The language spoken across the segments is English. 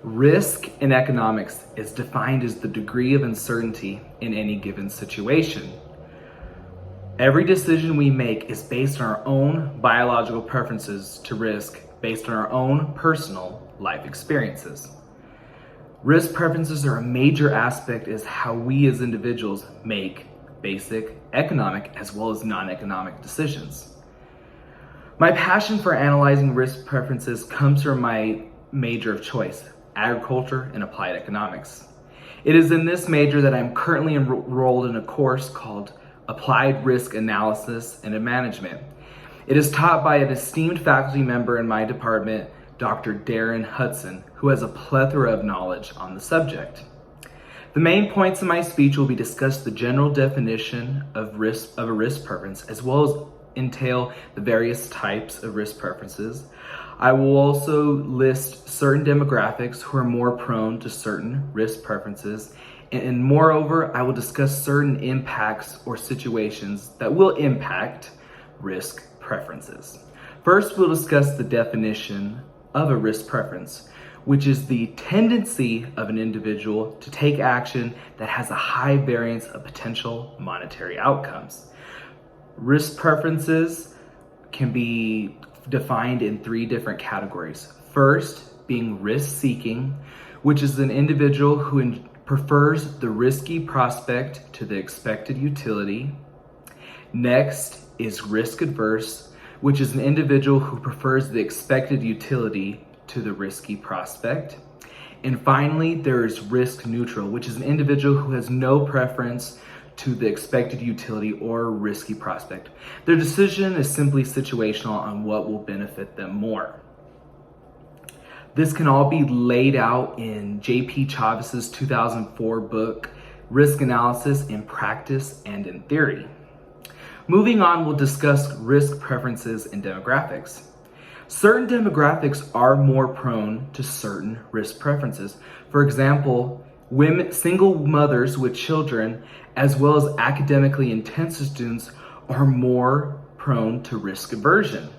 Risk in economics is defined as the degree of uncertainty in any given situation. Every decision we make is based on our own biological preferences to risk, based on our own personal life experiences. Risk preferences are a major aspect as how we as individuals make basic economic as well as non-economic decisions. My passion for analyzing risk preferences comes from my major of choice, agriculture and applied economics. It is in this major that I'm currently enrolled in a course called Applied Risk Analysis and Management. It is taught by an esteemed faculty member in my department, Dr. Darren Hudson, who has a plethora of knowledge on the subject. The main points of my speech will be discuss the general definition of a risk preference, as well as entail the various types of risk preferences. I will also list certain demographics who are more prone to certain risk preferences, and moreover, I will discuss certain impacts or situations that will impact risk preferences. First, we'll discuss the definition of a risk preference, which is the tendency of an individual to take action that has a high variance of potential monetary outcomes. Risk preferences can be defined in three different categories. First, being risk-seeking, which is an individual who prefers the risky prospect to the expected utility. Next is risk-averse, which is an individual who prefers the expected utility to the risky prospect. And finally, there is risk-neutral, which is an individual who has no preference to the expected utility or risky prospect. Their decision is simply situational on what will benefit them more. This can all be laid out in J.P. Chavez's 2004 book, Risk Analysis in Practice and in Theory. Moving on, we'll discuss risk preferences and demographics. Certain demographics are more prone to certain risk preferences. For example, single mothers with children, as well as academically intensive students, are more prone to risk aversion.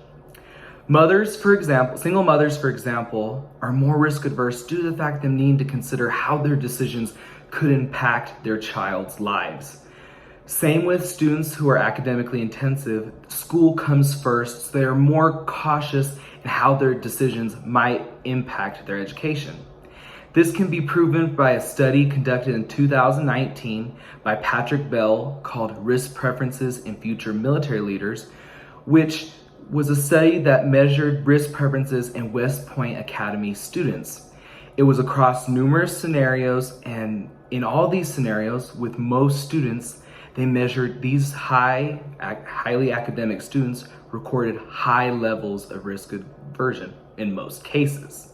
Single mothers, for example, are more risk adverse due to the fact they need to consider how their decisions could impact their child's lives. Same with students who are academically intensive. School comes first, so they are more cautious in how their decisions might impact their education. This can be proven by a study conducted in 2019 by Patrick Bell called Risk Preferences in Future Military Leaders, which was a study that measured risk preferences in West Point Academy students. It was across numerous scenarios, and in all these scenarios, with most students, they measured these highly academic students recorded high levels of risk aversion in most cases.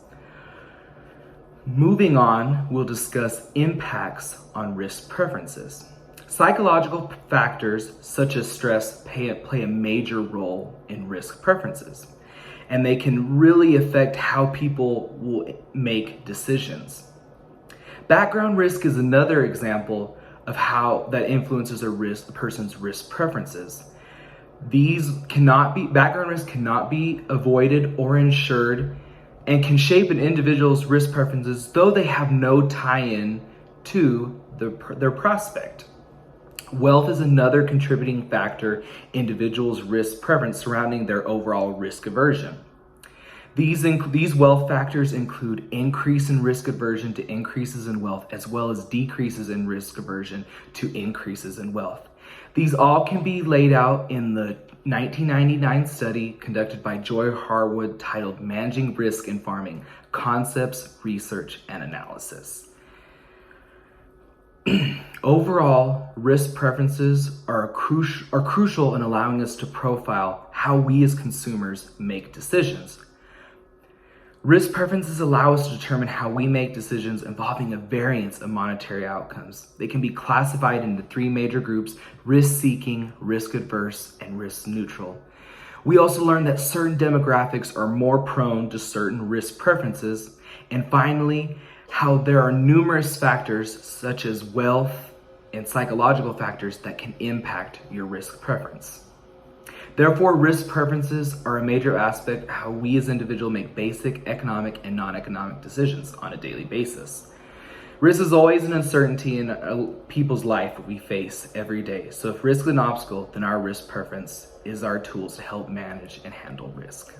Moving on, we'll discuss impacts on risk preferences. Psychological factors such as stress play a major role in risk preferences, and they can really affect how people will make decisions. Background risk is another example of how that influences a person's risk preferences. Background risk cannot be avoided or insured, and can shape an individual's risk preferences, though they have no tie-in to their prospect. Wealth is another contributing factor in individuals' risk preference surrounding their overall risk aversion. These wealth factors include increase in risk aversion to increases in wealth, as well as decreases in risk aversion to increases in wealth. These all can be laid out in the 1999 study conducted by Joy Harwood titled Managing Risk in Farming: Concepts, Research, and Analysis. Overall, risk preferences are crucial in allowing us to profile how we as consumers make decisions. Risk preferences allow us to determine how we make decisions involving a variance of monetary outcomes. They can be classified into three major groups: risk-seeking, risk-averse, and risk-neutral. We also learned that certain demographics are more prone to certain risk preferences. And finally, how there are numerous factors such as wealth and psychological factors that can impact your risk preference. Therefore, risk preferences are a major aspect of how we as individuals make basic economic and non-economic decisions on a daily basis. Risk is always an uncertainty in people's life that we face every day. So if risk is an obstacle, then our risk preference is our tools to help manage and handle risk.